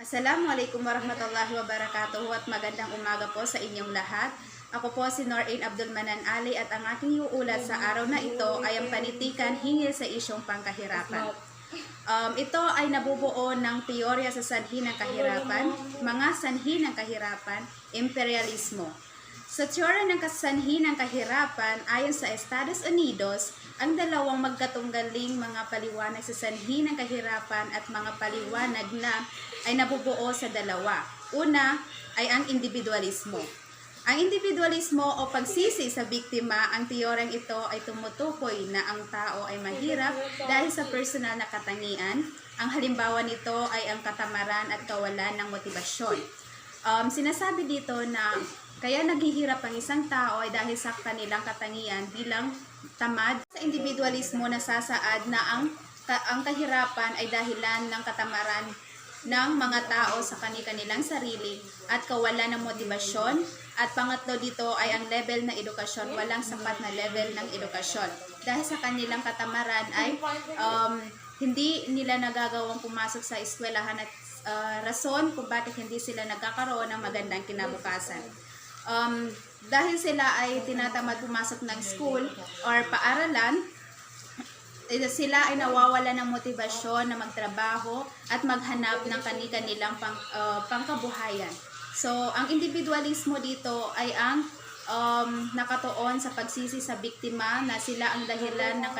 Assalamualaikum warahmatullahi wabarakatuh at magandang umaga po sa inyong lahat. Ako po si Norain Abdul Manan Ali at ang aking iuulat sa araw na ito ay ang panitikan hinggil sa isyong pangkahirapan. Ito ay nabubuo ng teorya sa sanhi ng kahirapan, mga sanhi ng kahirapan, imperialismo. Sa teorya ng kasanhi ng kahirapan, ayon sa Estados Unidos, ang dalawang magkatunggaling mga paliwanag sa sanhi ng kahirapan at mga paliwanag na ay nabubuo sa dalawa. Una ay ang individualismo. Ang individualismo o pagsisi sa biktima, ang teoryang ito ay tumutukoy na ang tao ay mahirap dahil sa personal na katangian. Ang halimbawa nito ay ang katamaran at kawalan ng motibasyon. Sinasabi dito na kaya naghihirap ang isang tao ay dahil sa kanilang katangian bilang tamad. Sa individualismo nasasaad na ang kahirapan ay dahilan ng katamaran ng mga tao sa kanilang sarili at kawalan ng motibasyon. At pangatlo dito ay ang level ng edukasyon, walang sapat na level ng edukasyon. Dahil sa kanilang katamaran ay hindi nila nagagawang pumasok sa eskwelahan at rason kung bakit hindi sila nagkakaroon ng magandang kinabukasan. Dahil sila ay tinatamad pumasok ng school or paaralan, sila ay nawawala ng motibasyon na magtrabaho at maghanap ng kanilang pangkabuhayan. So, ang individualismo dito ay ang nakatuon sa pagsisi sa biktima na sila ang dahilan ng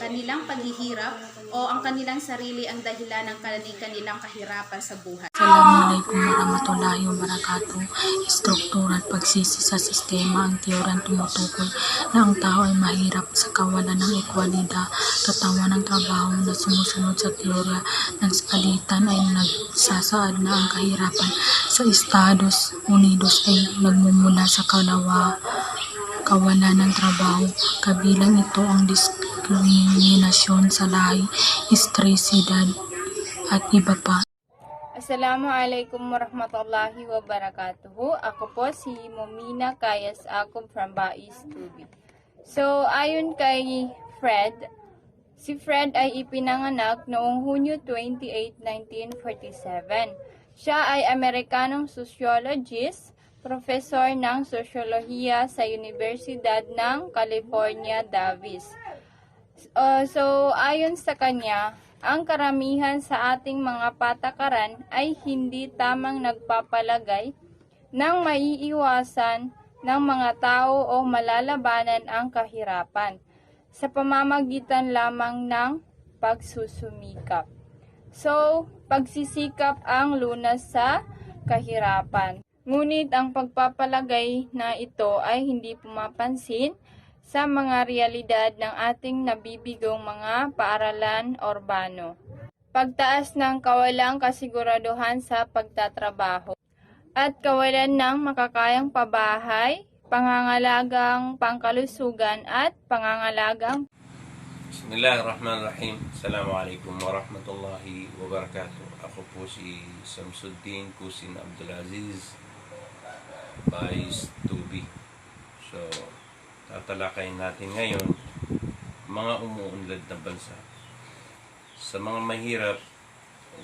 kanilang paghihirap o ang kanilang sarili ang dahilan ng kanilang kahirapan sa buhay. Assalamualaikum warahmatullahi wabarakatuh. Struktura at pagsisi sa sistema. Ang teoryang tumutukoy na ang tao ay mahirap sa kawalan ng ekwalidad. Katawan ng trabaho na sumusunod sa teorya ng skalitan ay nagsasaad na ang kahirapan sa Estados Unidos ay nagmumula sa kawalan ng trabaho. Kabilang ito ang diskriminasyon sa lahi, stress, edad, at iba pa. Assalamualaikum warahmatullahi wabarakatuh. Ako po si Momina Kayas Akop from Bais Tubi. So, ayon kay Fred, si Fred ay ipinanganak noong Hunyo 28, 1947. Siya ay Amerikanong sociologist, professor ng sosyolohiya sa Universidad ng California, Davis. So, ayon sa kanya, ang karamihan sa ating mga patakaran ay hindi tamang nagpapalagay ng maiiwasan ng mga tao o malalabanan ang kahirapan sa pamamagitan lamang ng pagsusumikap. So, pagsisikap ang lunas sa kahirapan. Ngunit ang pagpapalagay na ito ay hindi pumapansin sa mga realidad ng ating nabibigong mga paaralan urbano. Pagtaas ng kawalang kasiguraduhan sa pagtatrabaho at kawalan ng makakayang pabahay, pangangalagang pangkalusugan at pangangalagang Bismillahirrahmanirrahim. Assalamualaikum warahmatullahi wabarakatuh. Ako po si Samsuddin Kusin Abdulaziz, Bais Tubi. So, tatalakayin natin ngayon mga umuunlad na bansa. Sa mga mahirap,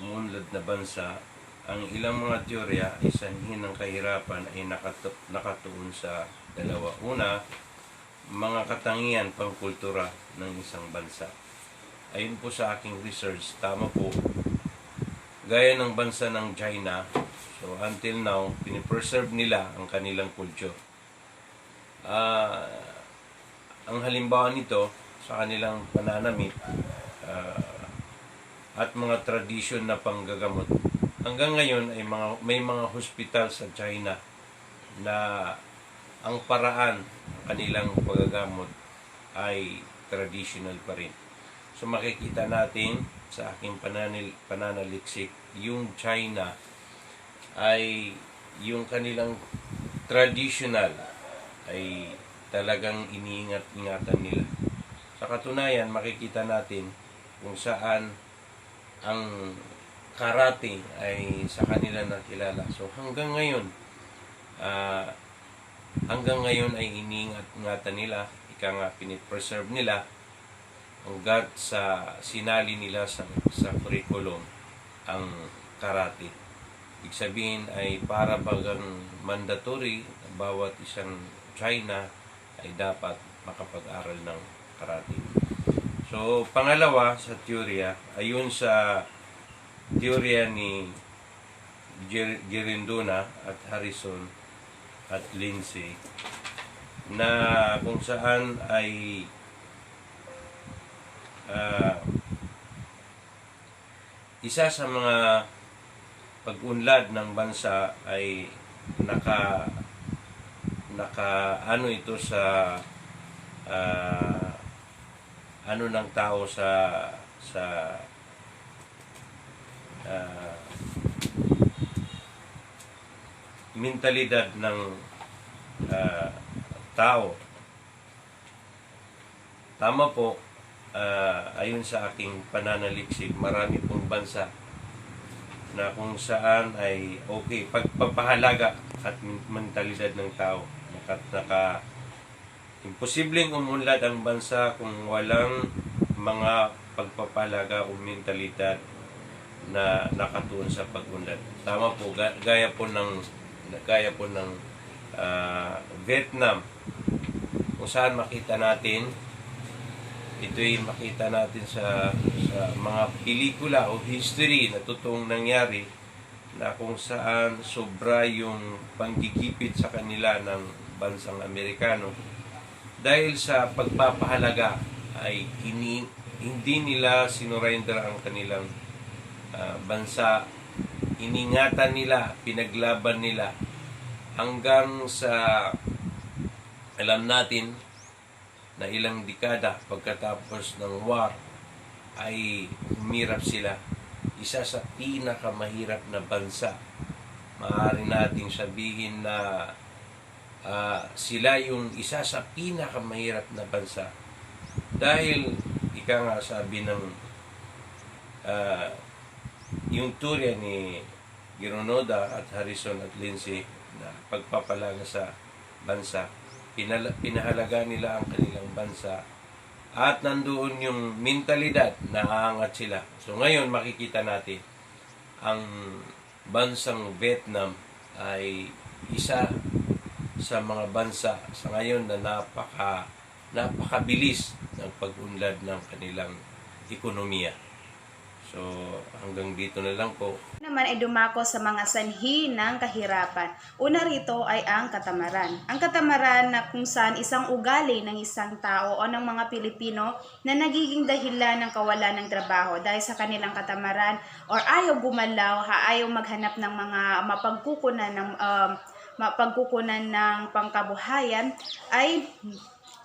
umuunlad na bansa, ang ilang mga teorya ay sanhi ng kahirapan ay nakatuon sa dalawa. Una, mga katangian pangkultura ng isang bansa. Ayon po sa aking research, tama po, gaya ng bansa ng China, so until now, pinipreserve nila ang kanilang culture. Ang halimbawa nito sa kanilang pananamit at mga tradisyon na panggagamot. Hanggang ngayon ay may mga hospital sa China na ang paraan ng kanilang paggagamot ay traditional pa rin. So makikita natin sa aking pananaliksik, yung China ay yung kanilang traditional ay talagang iniingat-ingatan nila. Sa katunayan, makikita natin kung saan ang karate ay sa kanila nakilala. So hanggang ngayon ay iniingat-ingatan nila, ika nga pinipreserve nila hanggat sa sinali nila sa curriculum ang karate. Ibig sabihin ay para bagang mandatory, bawat isang China ay dapat makapag-aral ng karate. So, pangalawa sa teorya, ayon sa teorya ni Girindona at Harrison at Lindsay, na kung saan ay isa sa mga pag-unlad ng bansa ay naka ano ito sa ano ng tao sa mentalidad ng tao. Tama po, ayon sa aking pananaliksik, marami pong bansa na kung saan ay okay, pagpapahalaga at mentalidad ng tao. Imposibleng umunlad ang bansa kung walang mga pagpapahalaga o mentalidad na nakatuon sa pag-unlad. Tama po, gaya po ng Vietnam, kung saan makita natin, ito'y makita natin sa mga pelikula o history na totoong nangyari, na kung saan sobra yung panggigipit sa kanila ng bansang Amerikano dahil sa pagpapahalaga ay hindi nila sinurrender ang kanilang bansa. Iningatan nila, pinaglaban nila hanggang sa alam natin na ilang dekada pagkatapos ng war ay humirap sila. Isa sa pinakamahirap na bansa. Maaari nating sabihin na sila yung isa sa pinakamahirap na bansa. Dahil, ika nga sabi ng yung teorya ni Gironoda at Harrison at Lindsay na pagpapalaga sa bansa, pinahalaga nila ang kanilang bansa at nandoon yung mentalidad na aangat sila. So ngayon makikita natin ang bansang Vietnam ay isa sa mga bansa sa ngayon na napakabilis ng pag-unlad ng kanilang ekonomiya. So, hanggang dito na lang po. Naman ay dumako sa mga sanhi ng kahirapan. Una rito ay ang katamaran. Ang katamaran na kung saan isang ugali ng isang tao o ng mga Pilipino na nagiging dahilan ng kawalan ng trabaho dahil sa kanilang katamaran or ayaw gumalaw, ayaw maghanap ng mga mapagkukunan ng pangkabuhayan, ay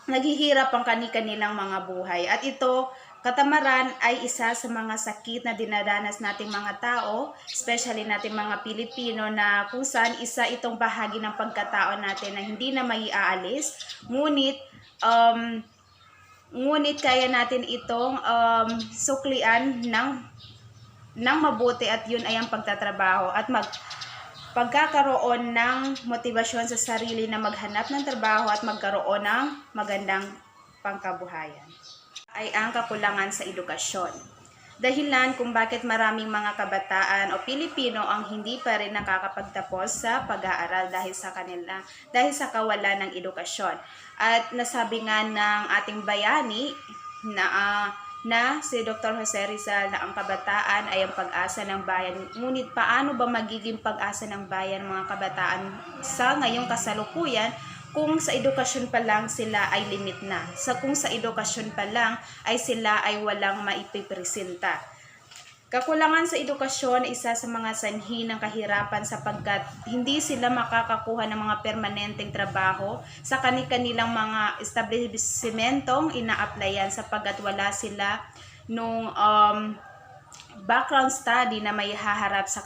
naghihirap ang kanilang mga buhay. At ito, katamaran ay isa sa mga sakit na dinadanas nating mga tao, especially nating mga Pilipino, na kung saan isa itong bahagi ng pagkatao natin na hindi na maiaalis. Ngunit kaya natin itong suklian ng mabuti, at yun ay ang pagtatrabaho at pagkakaroon ng motibasyon sa sarili na maghanap ng trabaho at magkaroon ng magandang pangkabuhayan ay ang kakulangan sa edukasyon. Dahilan kung bakit maraming mga kabataan o Pilipino ang hindi pa rin nakakapagtapos sa pag-aaral dahil sa kawalan ng edukasyon. At nasabi nga ng ating bayani na si Dr. Jose Rizal na ang kabataan ay ang pag-asa ng bayan. Ngunit paano ba magiging pag-asa ng bayan mga kabataan sa ngayong kasalukuyan kung sa edukasyon pa lang sila ay limit na? Kung sa edukasyon pa lang ay sila ay walang maipipresenta. Kakulangan sa edukasyon, isa sa mga sanhi ng kahirapan sapagkat hindi sila makakakuha ng mga permanenteng trabaho sa kanilang mga establishmentong ina-applyan sapagkat wala sila nung background study na may haharap sa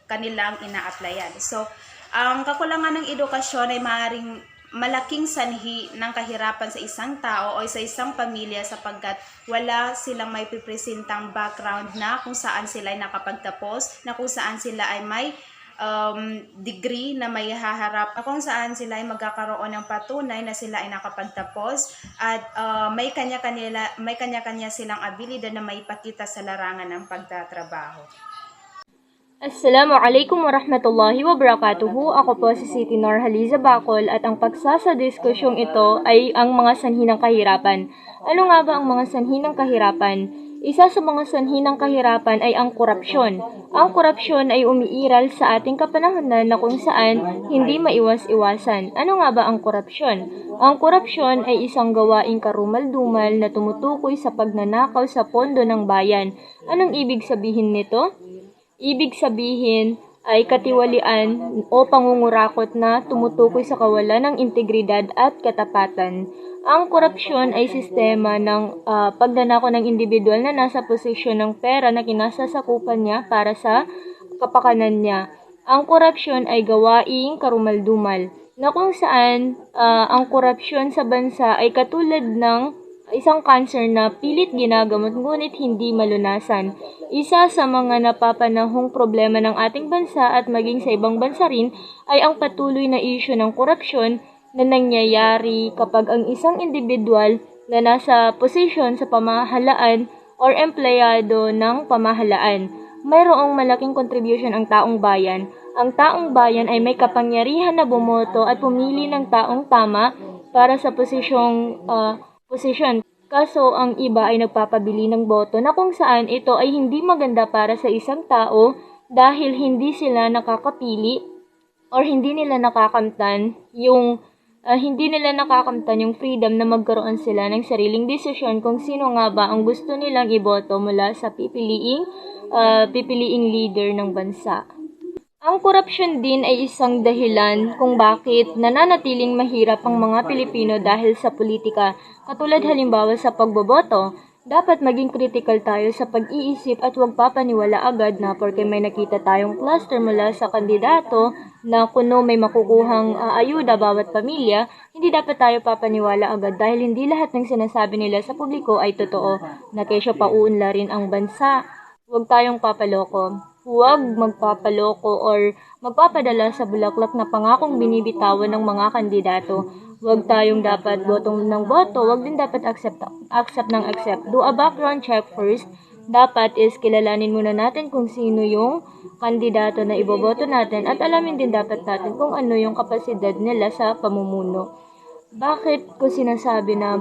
kanilang ina-applyan. So, ang kakulangan ng edukasyon ay maaaring malaking sanhi ng kahirapan sa isang tao o sa isang pamilya sapagkat wala silang may pipresentang background na kung saan sila ay nakapagtapos, na kung saan sila ay may degree na may haharap, kung saan sila ay magkakaroon ng patunay na sila ay nakapagtapos at may kanya-kanya silang abilidad na maipakita sa larangan ng pagtatrabaho. Assalamualaikum warahmatullahi wabarakatuhu. Ako po si Siti Nor Haliza Bacol at ang paksa diskusyong ito ay ang mga sanhi ng kahirapan. Ano nga ba ang mga sanhi ng kahirapan? Isa sa mga sanhi ng kahirapan ay ang korupsyon. Ang korupsyon ay umiiral sa ating kapanahonan na kung saan hindi maiwas-iwasan. Ano nga ba ang korupsyon? Ang korupsyon ay isang gawaing karumal-dumal na tumutukoy sa pagnanakaw sa pondo ng bayan. Anong ibig sabihin nito? Ibig sabihin ay katiwalian o pangungurakot na tumutukoy sa kawalan ng integridad at katapatan. Ang korupsyon ay sistema ng pagnanakaw ng individual na nasa posisyon ng pera na kinasasakupan niya para sa kapakanan niya. Ang korupsyon ay gawaing karumaldumal na kung saan ang korupsyon sa bansa ay katulad ng isang cancer na pilit ginagamot ngunit hindi malunasan. Isa sa mga napapanahong problema ng ating bansa at maging sa ibang bansa rin ay ang patuloy na isyu ng korupsyon na nangyayari kapag ang isang individual na nasa posisyon sa pamahalaan or empleyado ng pamahalaan. Mayroong malaking contribution ang taong bayan. Ang taong bayan ay may kapangyarihan na bumoto at pumili ng taong tama para sa posisyon. Kaso ang iba ay nagpapabili ng boto na kung saan ito ay hindi maganda para sa isang tao dahil hindi sila nakakapili or hindi nila nakakamtan yung freedom na magkaroon sila ng sariling desisyon kung sino nga ba ang gusto nilang iboto mula sa pipiliing leader ng bansa. Ang korupsyon din ay isang dahilan kung bakit nananatiling mahirap ang mga Pilipino dahil sa politika. Katulad halimbawa sa pagboboto, dapat maging critical tayo sa pag-iisip at huwag papaniwala agad na porque may nakita tayong cluster mula sa kandidato na kuno may makukuhang ayuda bawat pamilya, hindi dapat tayo papaniwala agad dahil hindi lahat ng sinasabi nila sa publiko ay totoo na kesyo pauunlarin ang bansa. Huwag tayong papaloko. Huwag magpapaloko or magpapadala sa bulaklak na pangakong binibitawan ng mga kandidato. Huwag tayong dapat botong ng boto, huwag din dapat accept ng accept. Do a background check first. Dapat is kilalanin muna natin kung sino yung kandidato na iboboto natin at alamin din dapat natin kung ano yung kapasidad nila sa pamumuno. Bakit ko sinasabi na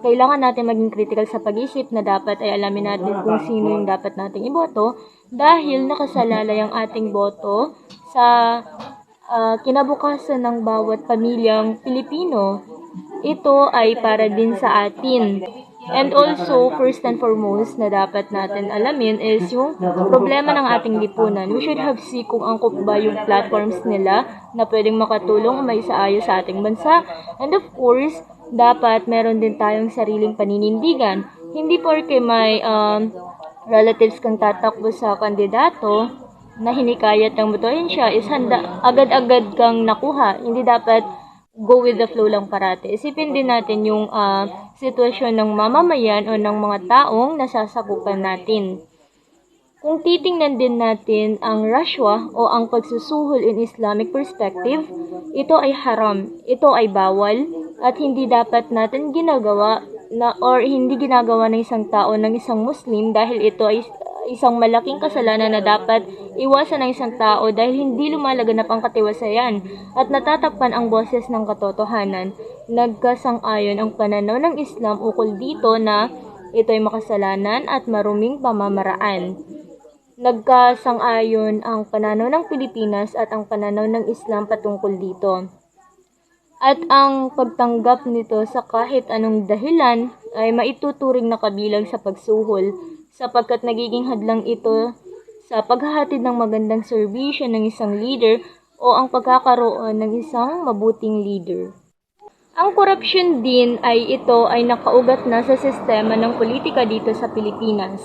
kailangan natin maging critical sa pag-isip na dapat ay alamin natin kung sino yung dapat nating iboto dahil nakasalalay ang ating boto sa kinabukasan ng bawat pamilyang Pilipino. Ito ay para din sa atin. And also, first and foremost na dapat natin alamin is yung problema ng ating lipunan. We should have see kung angkop ba yung platforms nila na pwedeng makatulong o maisaayos sa ating bansa. And of course, dapat meron din tayong sariling paninindigan. Hindi porke may relatives kang tatakbo sa kandidato na hinikayat ng botohin siya is handa agad-agad kang nakuha. Hindi dapat go with the flow lang parate. Isipin din natin yung sitwasyon ng mamamayan o ng mga taong nasasakupan natin. Kung titingnan din natin ang rashwa o ang pagsusuhol in Islamic perspective, ito ay haram, ito ay bawal, at hindi dapat natin ginagawa hindi ginagawa ng isang tao ng isang Muslim dahil ito ay isang malaking kasalanan na dapat iwasan ng isang tao dahil hindi lumalaganap ang katiwasayan at natatakpan ang boses ng katotohanan. Nagkasang-ayon ang pananaw ng Islam ukol dito na ito ay makasalanan at maruming pamamaraan. Nagkasang-ayon ang pananaw ng Pilipinas at ang pananaw ng Islam patungkol dito. At ang pagtanggap nito sa kahit anong dahilan ay maituturing na kabilang sa pagsuhol sapagkat nagiging hadlang ito sa paghahatid ng magandang serbisyo ng isang leader o ang pagkakaroon ng isang mabuting leader. Ang korupsyon din ay nakaugat na sa sistema ng politika dito sa Pilipinas,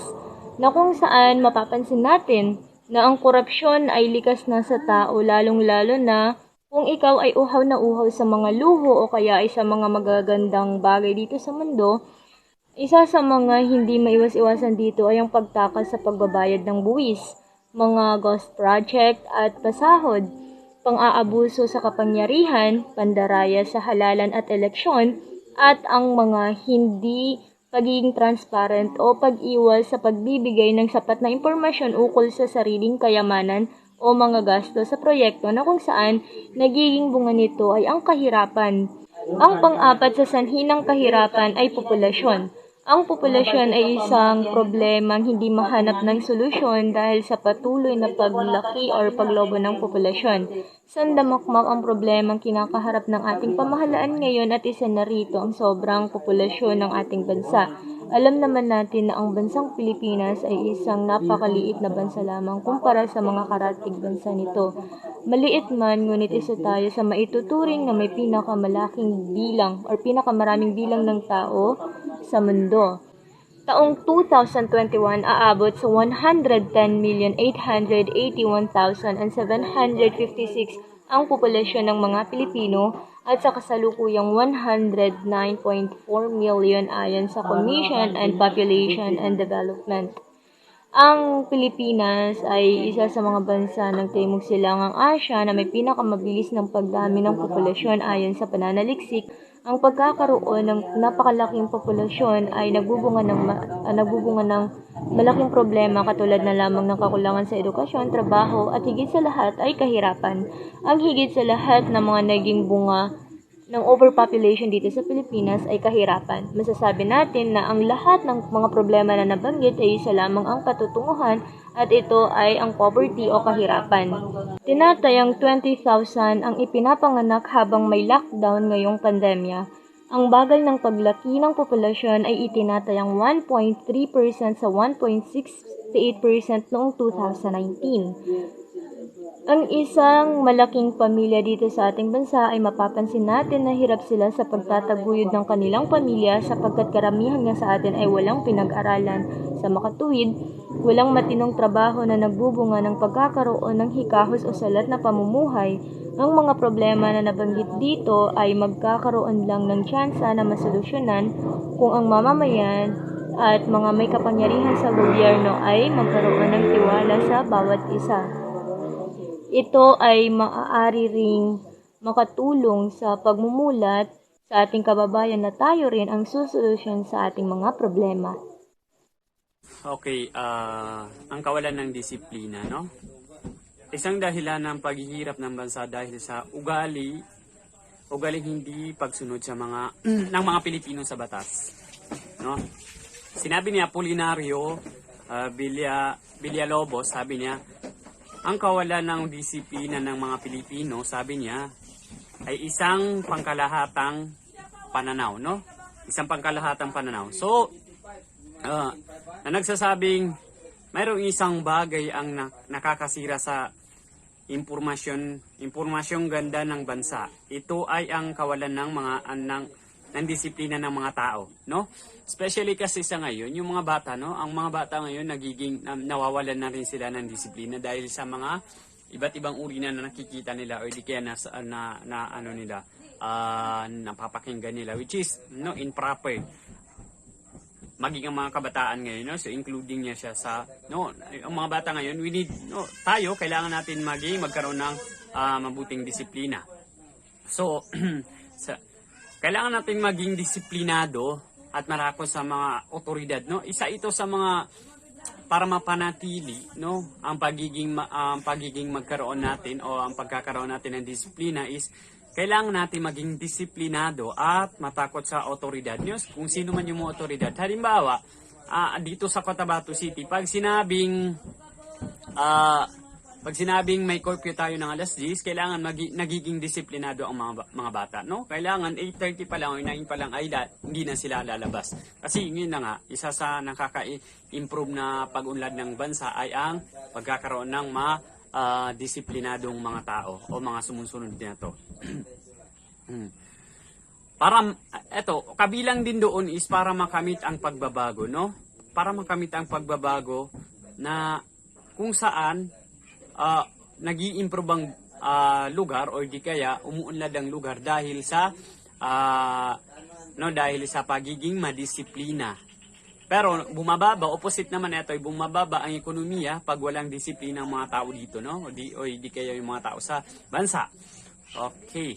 na kung saan mapapansin natin na ang korupsyon ay likas na sa tao lalong-lalo na kung ikaw ay uhaw na uhaw sa mga luho o kaya ay sa mga magagandang bagay dito sa mundo. Isa sa mga hindi maiwas-iwasan dito ay ang pagtakas sa pagbabayad ng buwis, mga ghost project at pasahod, pang-aabuso sa kapangyarihan, pandaraya sa halalan at eleksyon, at ang mga hindi pagiging transparent o pag-iwas sa pagbibigay ng sapat na impormasyon ukol sa sariling kayamanan o mga gasto sa proyekto na kung saan nagiging bunga nito ay ang kahirapan. Ang pang-apat sa sanhi ng kahirapan ay populasyon. Ang populasyon ay isang problemang hindi mahanap ng solusyon dahil sa patuloy na paglaki o paglobo ng populasyon. Sandamakmak ang problemang kinakaharap ng ating pamahalaan ngayon at isa na rito ang sobrang populasyon ng ating bansa. Alam naman natin na ang bansang Pilipinas ay isang napakaliit na bansa lamang kumpara sa mga karatig bansa nito. Maliit man, ngunit isa tayo sa maituturing na may pinakamalaking bilang o pinakamaraming bilang ng tao sa mundo. Taong 2021 aabot sa 110,881,756 ang populasyon ng mga Pilipino at sa kasalukuyang 109.4 million ayon sa Commission on Population and Development. Ang Pilipinas ay isa sa mga bansa ng Timog Silangang Asya na may pinakamabilis ng pagdami ng populasyon ayon sa pananaliksik. Ang pagkakaroon ng napakalaking populasyon ay nagbubunga ng malaking problema katulad na lamang ng kakulangan sa edukasyon, trabaho at higit sa lahat ay kahirapan. Ang higit sa lahat ng mga naging bunga ng overpopulation dito sa Pilipinas ay kahirapan. Masasabi natin na ang lahat ng mga problema na nabanggit ay isa lamang ang patutunguhan at ito ay ang poverty o kahirapan. Tinatayang 20,000 ang ipinapanganak habang may lockdown ngayong pandemya. Ang bagal ng paglaki ng populasyon ay itinatayang 1.3% sa 1.68% noong 2019. Ang isang malaking pamilya dito sa ating bansa ay mapapansin natin na hirap sila sa pagtataguyod ng kanilang pamilya sapagkat karamihan nga sa atin ay walang pinag-aralan sa makatuwid, walang matinong trabaho na nagbubunga ng pagkakaroon ng hikahos o salat na pamumuhay. Ang mga problema na nabanggit dito ay magkakaroon lang ng tsansa na masolusyonan kung ang mamamayan at mga may kapangyarihan sa gobyerno ay magkaroon ng tiwala sa bawat isa. Ito ay maaari ring makatulong sa pagmumulat sa ating kababayan na tayo rin ang susolusyon sa ating mga problema. Okay, ang kawalan ng disiplina, no? Isang dahilan ng paghihirap ng bansa dahil sa ugaling hindi pagsunod sa mga ng mga Pilipino sa batas, no? Sinabi ni Apolinario Villalobos, sabi niya, ang kawalan ng disiplina ng mga Pilipino, sabi niya, ay isang pangkalahatang pananaw, no? Isang pangkalahatang pananaw. So, na nagsasabing mayroong isang bagay ang nakakasira sa impormasyong ganda ng bansa. Ito ay ang kawalan ng mga ng disiplina ng mga tao, no? Especially kasi sa ngayon, yung mga bata, no? Ang mga bata ngayon nawawalan na rin sila ng disiplina dahil sa mga iba't ibang uri na nakikita nila o di kaya napapakinggan nila, which is no improper. Maging ang mga kabataan ngayon, no? So including niya siya sa ang mga bata ngayon, tayo kailangan natin magkaroon ng mabuting disiplina. So kailangan natin maging disiplinado at marakos sa mga otoridad, no? Isa ito sa mga para mapanatili, no, ang pagiging magkaroon natin o ang pagkakaroon natin ng disiplina is kailangan natin maging disiplinado at matakot sa otoridad. Kung sino man yung mga otoridad. Halimbawa, dito sa Cotabato City, pag sinabing may curfew tayo ng alas 10, kailangan nagiging disiplinado ang mga bata, no? Kailangan 8:30 pa lang o 9 pa lang ay hindi na sila lalabas. Kasi yun na nga, isa sa nakaka-improve na pag-unlad ng bansa ay ang pagkakaroon ng disiplinadong mga tao o mga sumusunod na to. Kabilang din doon is para makamit ang pagbabago, no? Para makamit ang pagbabago na kung saan nag-i-improve ang lugar o di kaya umuunlad ang lugar dahil sa pagiging madisiplina. Pero bumababa, opposite naman ito, ay bumababa ang ekonomiya pag walang disiplina ng mga tao dito, no? O di kaya yung mga tao sa bansa. Okay.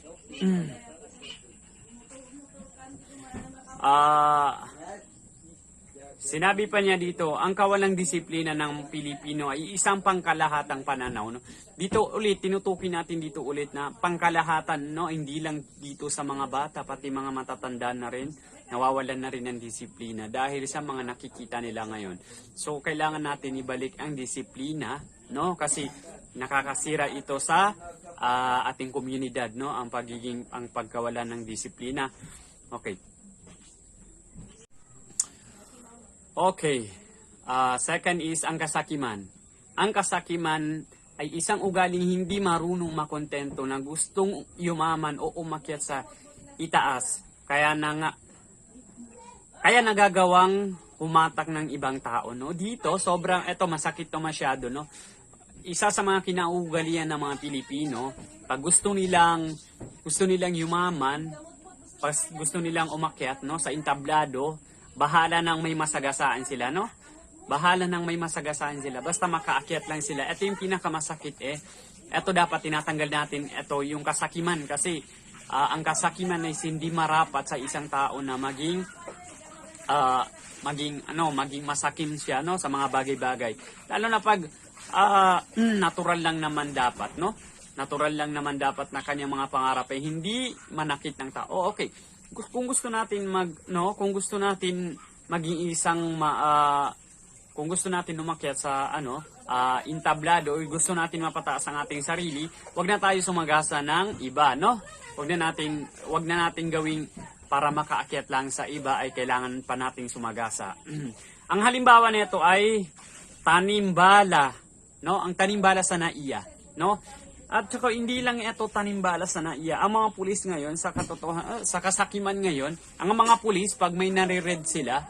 Sinabi pa niya dito, ang kawalang disiplina ng Pilipino ay isang pangkalahatang pananaw. No? Dito ulit, tinutukin natin dito ulit na pangkalahatan, no? Hindi lang dito sa mga bata, pati mga matatanda na rin, nawawalan na rin ng disiplina dahil sa mga nakikita nila ngayon. So, kailangan natin ibalik ang disiplina, no? Kasi nakakasira ito sa ating komunidad, no? Ang pagkawalan ng disiplina. Okay. Okay. Second is ang kasakiman. Ang kasakiman ay isang ugaling hindi marunong makontento na gustong yumaman o umakyat sa itaas. Kaya nagagawang humatak ng ibang tao, no? Dito sobrang masakit to masyado, no? Isa sa mga kinaugalian ng mga Pilipino, pag gusto nilang yumaman, pag gusto nilang umakyat, no, sa entablado, bahala nang may masagasaan sila, no? Bahala nang may masagasaan sila. Basta makaakyat lang sila. Ito yung pinakamasakit Ito dapat tinatanggal natin. Ito yung kasakiman. Kasi ang kasakiman ay hindi marapat sa isang tao na maging masakim siya, no, sa mga bagay-bagay. Lalo na pag natural lang naman dapat, no? Natural lang naman dapat na kanyang mga pangarap ay hindi manakit ng tao. Okay. Kung gusto natin kung gusto natin maging kung gusto natin umakyat sa entablado o gusto natin mapataas ang ating sarili, wag na tayo sumagasa ng iba, no? Wag na natin gawing para makaakyat lang sa iba ay kailangan pa nating sumagasa. Ang halimbawa nito ay tanimbala, no? Ang tanimbala sa naiya, no? At saka hindi lang ito tanimbala sa naiya. Ang mga pulis ngayon sa kasakiman ngayon, ang mga pulis pag may nare-read sila,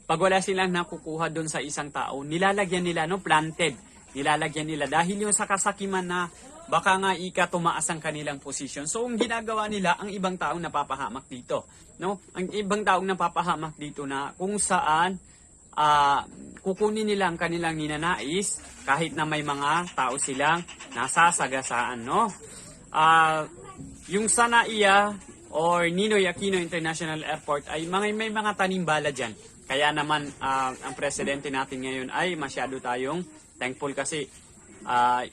pag wala silang nakukuha doon sa isang tao, nilalagyan nila, no, planted. Nilalagyan nila dahil yung sa kasakiman na baka nga tumaas ang kanilang posisyon. So, ang ginagawa nila, ang ibang taong napapahamak dito, no? Ang ibang taong napapahamak dito na kung saan kukunin nila ang kanilang ninanais kahit na may mga tao silang nasasagasaan, no? Yung sa NAIA or Ninoy Aquino International Airport ay may mga tanimbala dyan. Kaya naman ang presidente natin ngayon ay masyado tayong thankful kasi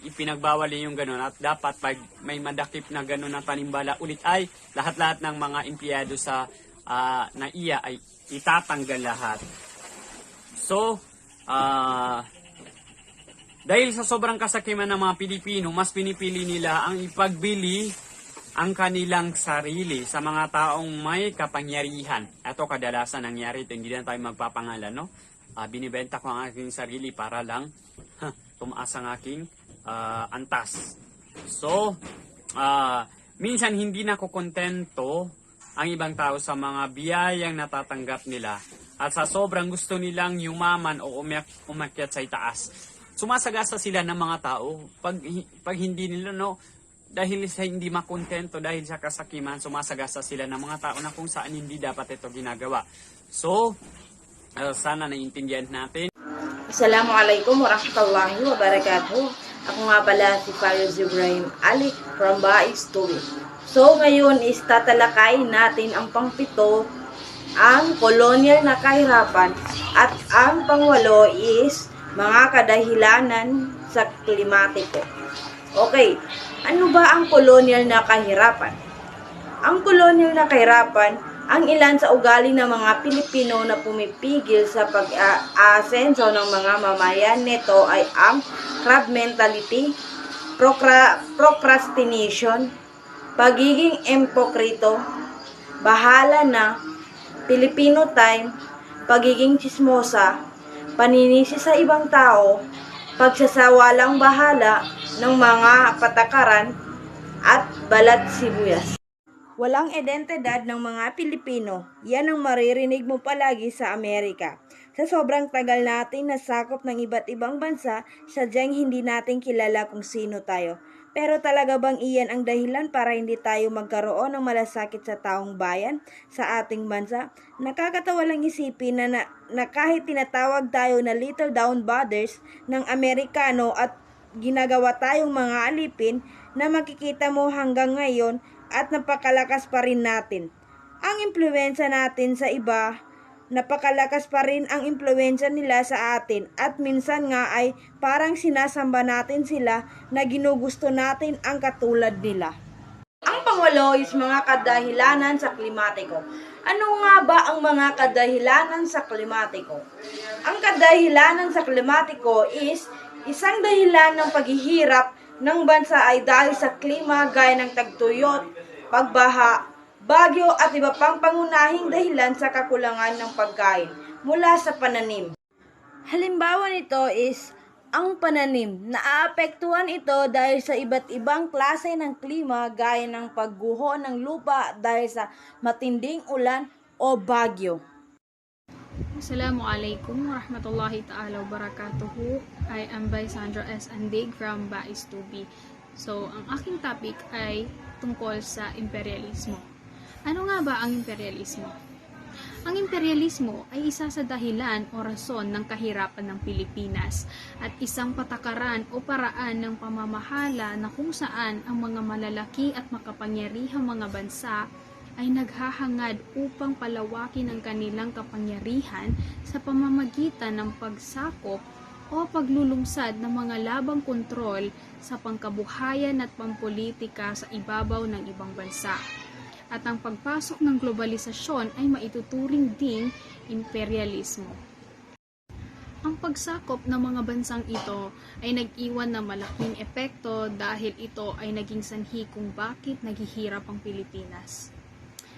ipinagbawal yung ganun at dapat pag may madakip na ganun na tanimbala ulit ay lahat-lahat ng mga empleyado sa NAIA ay itatanggal lahat. So, dahil sa sobrang kasakiman ng mga Pilipino, mas pinipili nila ang ipagbili ang kanilang sarili sa mga taong may kapangyarihan. Ito kadalasan nangyari ito, hindi na tayo magpapangalan, no? Binibenta ko ang aking sarili para lang tumaas ang aking antas. So, minsan hindi na kontento ang ibang tao sa mga biyayang natatanggap nila at sa sobrang gusto nilang yumaman o umakyat sa itaas. Sumasagasa sila ng mga tao pag hindi nila, no, dahil sa hindi makontento, dahil sa kasakiman, sumasagasa sila ng mga tao na kung saan hindi dapat ito ginagawa. So, sana naiintindihan natin. Assalamualaikum warahmatullahi wabarakatuh. Ako nga pala si Farouz Ibrahim Ali from Bais Tuwi. So, ngayon is tatalakayin natin ang pangpito, ang kolonyal na kahirapan, at ang pangwalo is mga kadahilanan sa klimatiko. Okay, ano ba ang kolonyal na kahirapan? Ang kolonyal na kahirapan, ang ilan sa ugali ng mga Pilipino na pumipigil sa pag-aasenso ng mga mamayan nito ay ang crab mentality, procrastination, pagiging empokrito, bahala na, Filipino time, pagiging chismosa, paninisi sa ibang tao, pagsasawalang bahala ng mga patakaran, at balat sibuyas. Walang identidad ng mga Pilipino. Yan ang maririnig mo palagi sa Amerika. Sa sobrang tagal natin nasakop ng iba't ibang bansa, sadyang hindi natin kilala kung sino tayo. Pero talaga bang iyan ang dahilan para hindi tayo magkaroon ng malasakit sa taong bayan sa ating bansa? Nakakatawa lang isipin na kahit tinatawag tayo na little down brothers ng Amerikano at ginagawa tayong mga alipin na makikita mo hanggang ngayon at napakalakas pa rin natin. Ang impluwensya natin sa iba napakalakas pa rin ang impluwensya nila sa atin at minsan nga ay parang sinasamba natin sila na ginugusto natin ang katulad nila. Ang pangwalo is mga kadahilanan sa klimatiko. Ano nga ba ang mga kadahilanan sa klimatiko? Ang kadahilanan sa klimatiko is isang dahilan ng paghihirap ng bansa ay dahil sa klima gaya ng tagtuyot, pagbaha, bagyo at iba pang pangunahing dahilan sa kakulangan ng pagkain mula sa pananim. Halimbawa nito is ang pananim. Naaapektuhan ito dahil sa iba't ibang klase ng klima gaya ng pagguho ng lupa dahil sa matinding ulan o bagyo. Assalamualaikum warahmatullahi ta'ala wabarakatuhu. I am by Sandra S. Andig from Bais Tubi. So, ang aking topic ay tungkol sa imperialismo. Ano nga ba ang imperialismo? Ang imperialismo ay isa sa dahilan o rason ng kahirapan ng Pilipinas at isang patakaran o paraan ng pamamahala na kung saan ang mga malalaki at makapangyarihang mga bansa ay naghahangad upang palawakin ang kanilang kapangyarihan sa pamamagitan ng pagsakop o paglulungsad ng mga labang kontrol sa pangkabuhayan at pampolitika sa ibabaw ng ibang bansa. At ang pagpasok ng globalisasyon ay maituturing ding imperialismo. Ang pagsakop ng mga bansang ito ay nag-iwan ng malaking epekto dahil ito ay naging sanhi kung bakit naghihirap ang Pilipinas.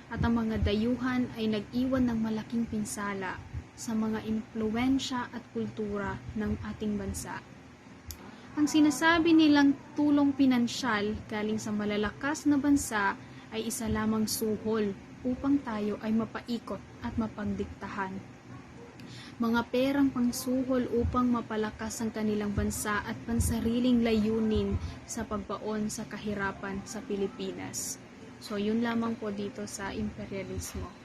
At ang mga dayuhan ay nag-iwan ng malaking pinsala sa mga impluwensya at kultura ng ating bansa. Ang sinasabi nilang tulong pinansyal galing sa malalakas na bansa ay isa lamang suhol upang tayo ay mapaikot at mapagdiktahan. Mga perang pangsuhol upang mapalakas ang kanilang bansa at pansariling layunin sa pagbaon sa kahirapan sa Pilipinas. So, yun lamang po dito sa imperialismo.